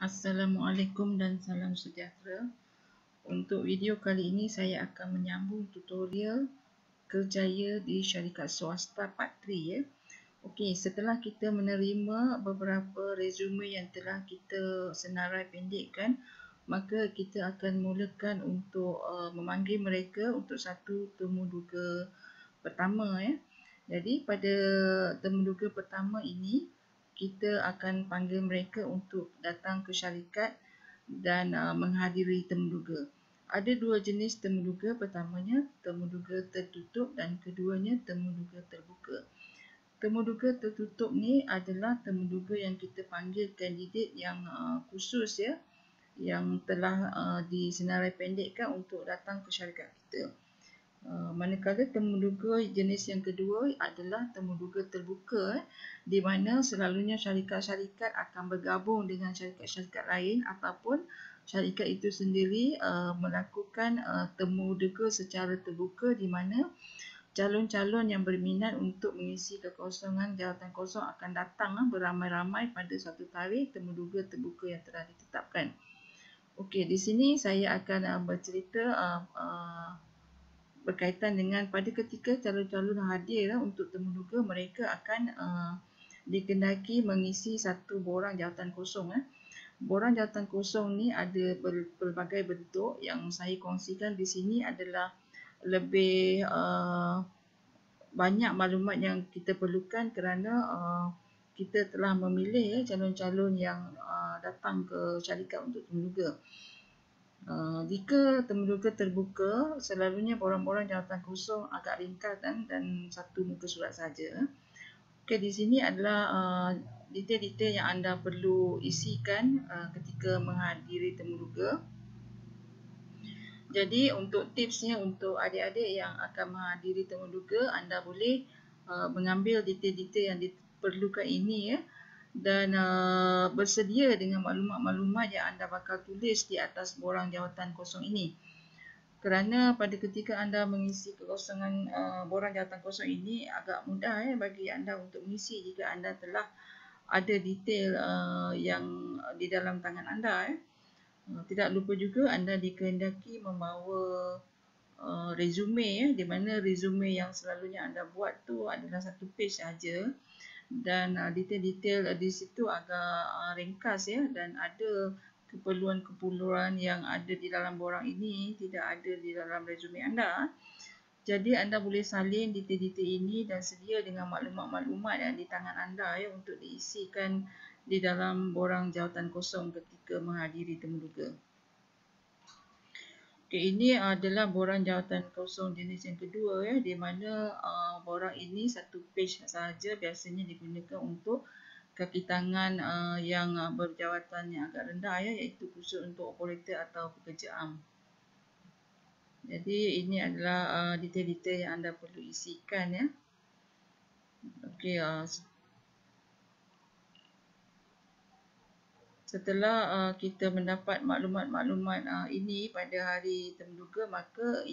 Assalamualaikum dan salam sejahtera. Untuk video kali ini saya akan menyambung tutorial kerjaya di syarikat swasta part 3 ya. Okey, setelah kita menerima beberapa resume yang telah kita senarai pendekkan, maka kita akan mulakan untuk memanggil mereka untuk satu temuduga pertama ya. Jadi pada temuduga pertama ini kita akan panggil mereka untuk datang ke syarikat dan menghadiri temuduga. Ada dua jenis temuduga, pertamanya temuduga tertutup dan keduanya temuduga terbuka. Temuduga tertutup ni adalah temuduga yang kita panggil kandidat yang khusus ya, yang telah disenarai pendekkan untuk datang ke syarikat kita. Manakala temuduga jenis yang kedua adalah temuduga terbuka, di mana selalunya syarikat-syarikat akan bergabung dengan syarikat-syarikat lain ataupun syarikat itu sendiri melakukan temuduga secara terbuka, di mana calon-calon yang berminat untuk mengisi kekosongan jawatan kosong akan datang beramai-ramai pada satu tarikh temuduga terbuka yang telah ditetapkan. Okey, di sini saya akan bercerita berkaitan dengan pada ketika calon-calon hadir untuk temuduga, mereka akan dikehendaki mengisi satu borang jawatan kosong. Borang jawatan kosong ni ada berbagai bentuk. Yang saya kongsikan di sini adalah lebih banyak maklumat yang kita perlukan kerana kita telah memilih calon-calon yang datang ke syarikat untuk temuduga. Jika temuduga terbuka, selalunya borang-borang jawatan kosong agak ringkas dan satu muka surat saja. Okey, di sini adalah detail-detail yang anda perlu isikan ketika menghadiri temuduga. Jadi untuk tipsnya untuk adik-adik yang akan menghadiri temuduga, anda boleh mengambil detail-detail yang diperlukan ini ya, dan bersedia dengan maklumat-maklumat yang anda bakal tulis di atas borang jawatan kosong ini. Kerana pada ketika anda mengisi kekosongan borang jawatan kosong ini agak mudah bagi anda untuk mengisi jika anda telah ada detail yang di dalam tangan anda. Tidak lupa juga anda dikehendaki membawa resume di mana resume yang selalunya anda buat tu adalah satu page saja. Dan detail-detail di situ agak ringkas ya, dan ada keperluan-keperluan yang ada di dalam borang ini tidak ada di dalam resume anda. Jadi anda boleh salin detail-detail ini dan sedia dengan maklumat-maklumat yang di tangan anda ya untuk diisikan di dalam borang jawatan kosong ketika menghadiri temuduga. Okey, ini adalah borang jawatan kosong jenis yang kedua ya, di mana borang ini satu page sahaja biasanya digunakan untuk kaki tangan yang berjawatan yang agak rendah ya, iaitu khusus untuk operator atau pekerja am. Jadi ini adalah detail-detail yang anda perlu isikan ya. Okey, setelah kita mendapat maklumat-maklumat ini pada hari temuduga, maka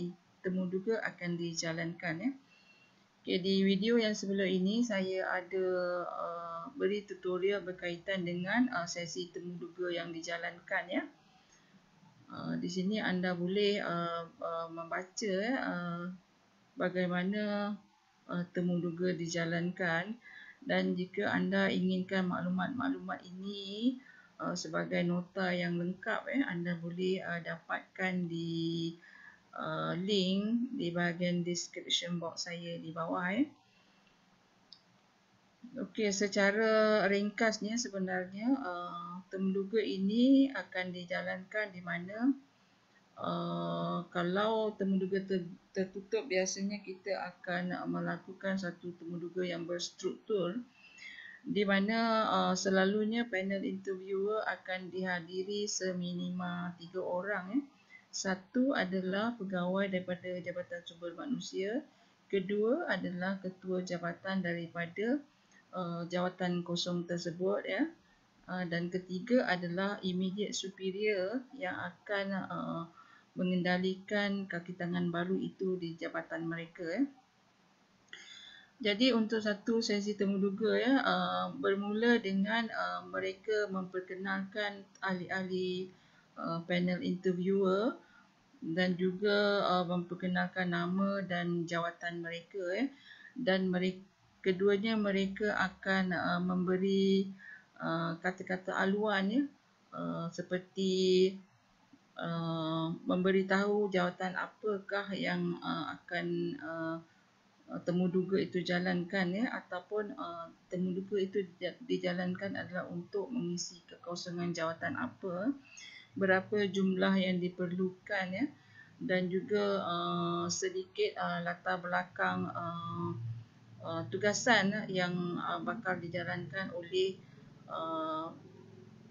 temuduga akan dijalankan ya. Okay, di video yang sebelum ini saya ada beri tutorial berkaitan dengan sesi temuduga yang dijalankan ya. Di sini anda boleh membaca bagaimana temuduga dijalankan, dan jika anda inginkan maklumat-maklumat ini sebagai nota yang lengkap anda boleh dapatkan di link di bahagian description box saya di bawah ya. Okey, secara ringkasnya sebenarnya temuduga ini akan dijalankan di mana kalau temuduga tertutup, biasanya kita akan melakukan satu temuduga yang berstruktur, di mana selalunya panel interviewer akan dihadiri seminima 3 orang ya. Satu adalah pegawai daripada Jabatan Sumber Manusia, kedua adalah ketua jabatan daripada jawatan kosong tersebut ya, dan ketiga adalah immediate superior yang akan mengendalikan kaki tangan baru itu di jabatan mereka ya. Jadi untuk satu sesi temuduga ya, bermula dengan mereka memperkenalkan ahli-ahli panel interviewer dan juga memperkenalkan nama dan jawatan mereka ya. Dan keduanya mereka akan memberi kata-kata aluan ya, seperti memberitahu jawatan apakah yang akan temuduga itu jalankan ya, ataupun temuduga itu dijalankan adalah untuk mengisi kekosongan jawatan apa, berapa jumlah yang diperlukan ya, dan juga sedikit latar belakang tugasan yang bakal dijalankan oleh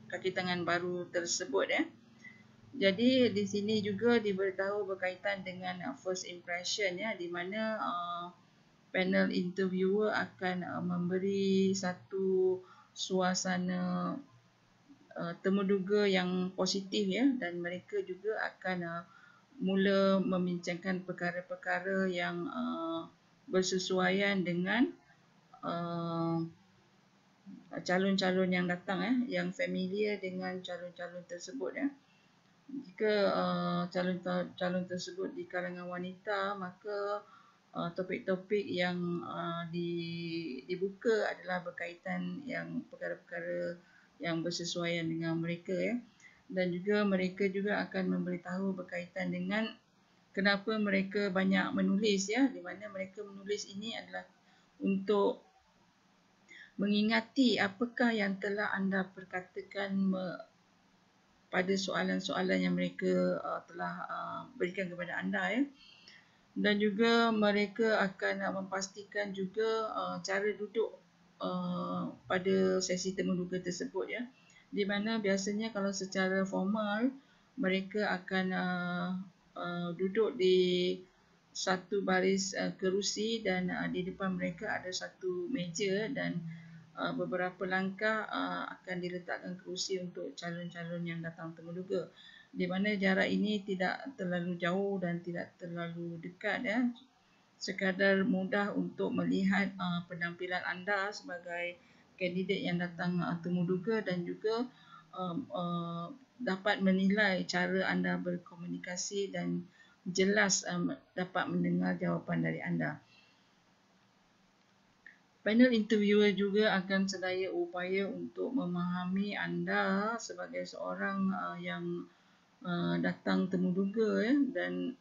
kaki tangan baru tersebut ya. Jadi di sini juga diberitahu berkaitan dengan first impression ya, di mana panel interviewer akan memberi satu suasana temuduga yang positif ya, dan mereka juga akan mula membincangkan perkara-perkara yang bersesuaian dengan calon-calon yang datang ya, yang familiar dengan calon-calon tersebut ya. Jika calon-calon tersebut di kalangan wanita, maka topik-topik yang dibuka adalah berkaitan yang perkara-perkara yang bersesuaian dengan mereka ya. Dan juga mereka juga akan memberitahu berkaitan dengan kenapa mereka banyak menulis ya, di mana mereka menulis ini adalah untuk mengingati apakah yang telah anda perkatakan pada soalan-soalan yang mereka telah berikan kepada anda ya. Dan juga mereka akan memastikan juga cara duduk pada sesi temuduga tersebut ya, di mana biasanya kalau secara formal mereka akan duduk di satu baris kerusi, dan di depan mereka ada satu meja, dan beberapa langkah akan diletakkan kerusi untuk calon-calon yang datang temuduga, di mana jarak ini tidak terlalu jauh dan tidak terlalu dekat ya, sekadar mudah untuk melihat penampilan anda sebagai kandidat yang datang temuduga, dan juga dapat menilai cara anda berkomunikasi dan jelas dapat mendengar jawapan dari anda. Panel interviewer juga akan sedaya upaya untuk memahami anda sebagai seorang yang datang temuduga ya, dan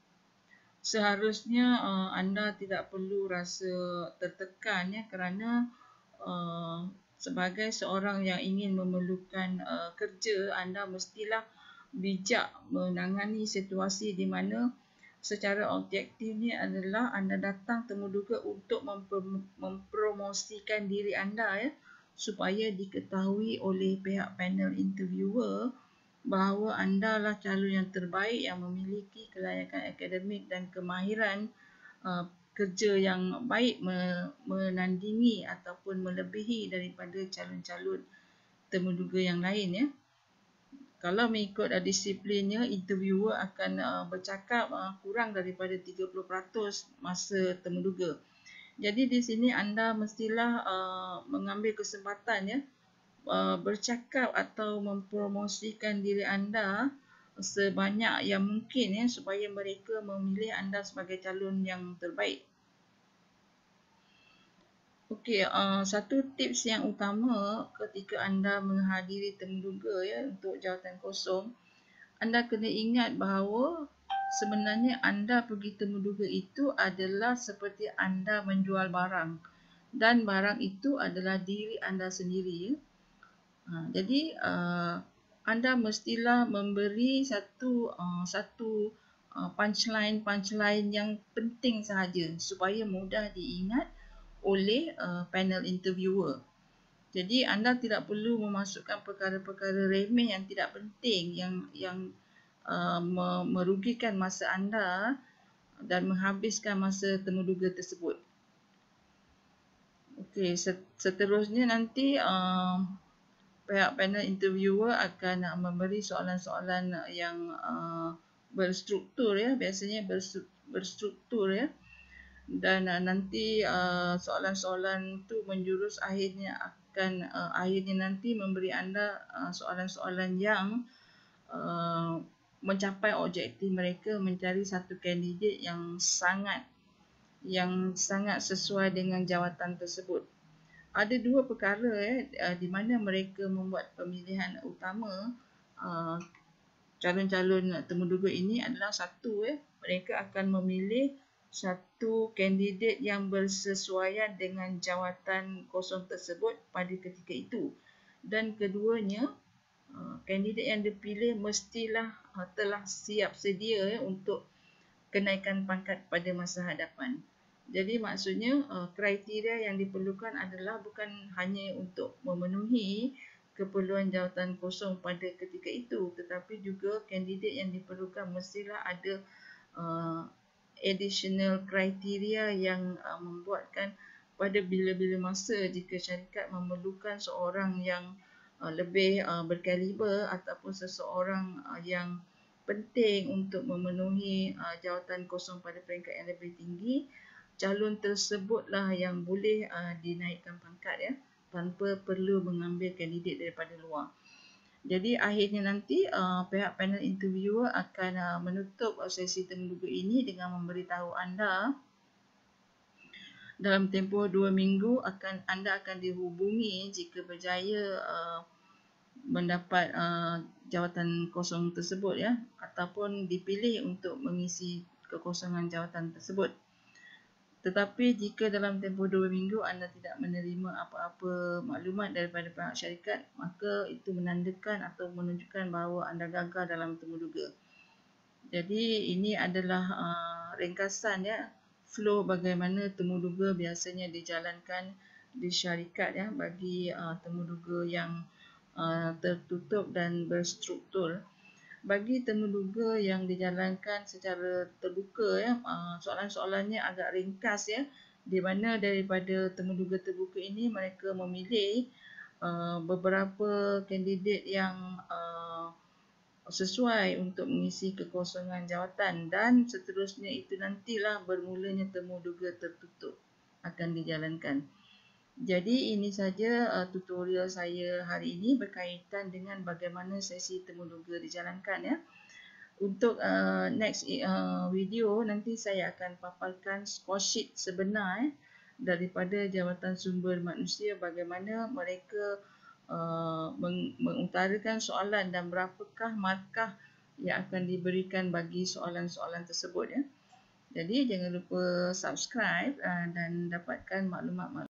seharusnya anda tidak perlu rasa tertekan ya, kerana sebagai seorang yang ingin memerlukan kerja, anda mestilah bijak menangani situasi di mana secara objektifnya adalah anda datang temuduga untuk mempromosikan diri anda ya, supaya diketahui oleh pihak panel interviewer bahawa anda lah calon yang terbaik yang memiliki kelayakan akademik dan kemahiran kerja yang baik menandingi ataupun melebihi daripada calon-calon temuduga yang lain ya. Kalau mengikut disiplinnya, interviewer akan bercakap kurang daripada 30% masa temuduga. Jadi di sini anda mestilah mengambil kesempatan ya, bercakap atau mempromosikan diri anda sebanyak yang mungkin ya, supaya mereka memilih anda sebagai calon yang terbaik. Okey, satu tips yang utama ketika anda menghadiri temuduga ya untuk jawatan kosong, anda kena ingat bahawa sebenarnya anda pergi temuduga itu adalah seperti anda menjual barang, dan barang itu adalah diri anda sendiri ya. Jadi anda mestilah memberi satu punchline yang penting sahaja supaya mudah diingat oleh panel interviewer. Jadi anda tidak perlu memasukkan perkara-perkara remeh yang tidak penting, yang merugikan masa anda dan menghabiskan masa temuduga tersebut. Okey, seterusnya nanti pihak panel interviewer akan memberi soalan-soalan yang berstruktur ya, biasanya berstruktur ya, dan nanti soalan-soalan tu menjurus akhirnya nanti memberi anda soalan-soalan yang mencapai objektif mereka mencari satu kandidat yang sangat sesuai dengan jawatan tersebut. Ada dua perkara di mana mereka membuat pemilihan utama calon-calon temuduga ini adalah satu, mereka akan memilih satu kandidat yang bersesuaian dengan jawatan kosong tersebut pada ketika itu, dan keduanya kandidat yang dipilih mestilah telah siap sedia untuk kenaikan pangkat pada masa hadapan. Jadi maksudnya kriteria yang diperlukan adalah bukan hanya untuk memenuhi keperluan jawatan kosong pada ketika itu, tetapi juga kandidat yang diperlukan mestilah ada additional kriteria yang membuatkan pada bila-bila masa jika syarikat memerlukan seorang yang lebih berkaliber ataupun seseorang yang penting untuk memenuhi jawatan kosong pada peringkat yang lebih tinggi, calon tersebutlah yang boleh dinaikkan pangkat tanpa perlu mengambil kandidat daripada luar. Jadi akhirnya nanti pihak panel interviewer akan menutup sesi temuduga ini dengan memberitahu anda dalam tempoh 2 minggu anda akan dihubungi jika berjaya mendapat jawatan kosong tersebut ataupun dipilih untuk mengisi kekosongan jawatan tersebut. Tetapi jika dalam tempoh 2 minggu anda tidak menerima apa-apa maklumat daripada pihak syarikat, maka itu menandakan atau menunjukkan bahawa anda gagal dalam temuduga. Jadi ini adalah ringkasan flow bagaimana temuduga biasanya dijalankan di syarikat bagi temuduga yang tertutup dan berstruktur. Bagi temuduga yang dijalankan secara terbuka soalan-soalannya agak ringkas di mana daripada temuduga terbuka ini mereka memilih beberapa kandidat yang sesuai untuk mengisi kekosongan jawatan, dan seterusnya itu nantilah bermulanya temuduga tertutup akan dijalankan. Jadi ini saja tutorial saya hari ini berkaitan dengan bagaimana sesi temuduga dijalankan Untuk next video nanti saya akan paparkan score sheet sebenar daripada Jabatan Sumber Manusia, bagaimana mereka mengutarakan soalan dan berapakah markah yang akan diberikan bagi soalan-soalan tersebut Jadi jangan lupa subscribe dan dapatkan maklumat-maklumat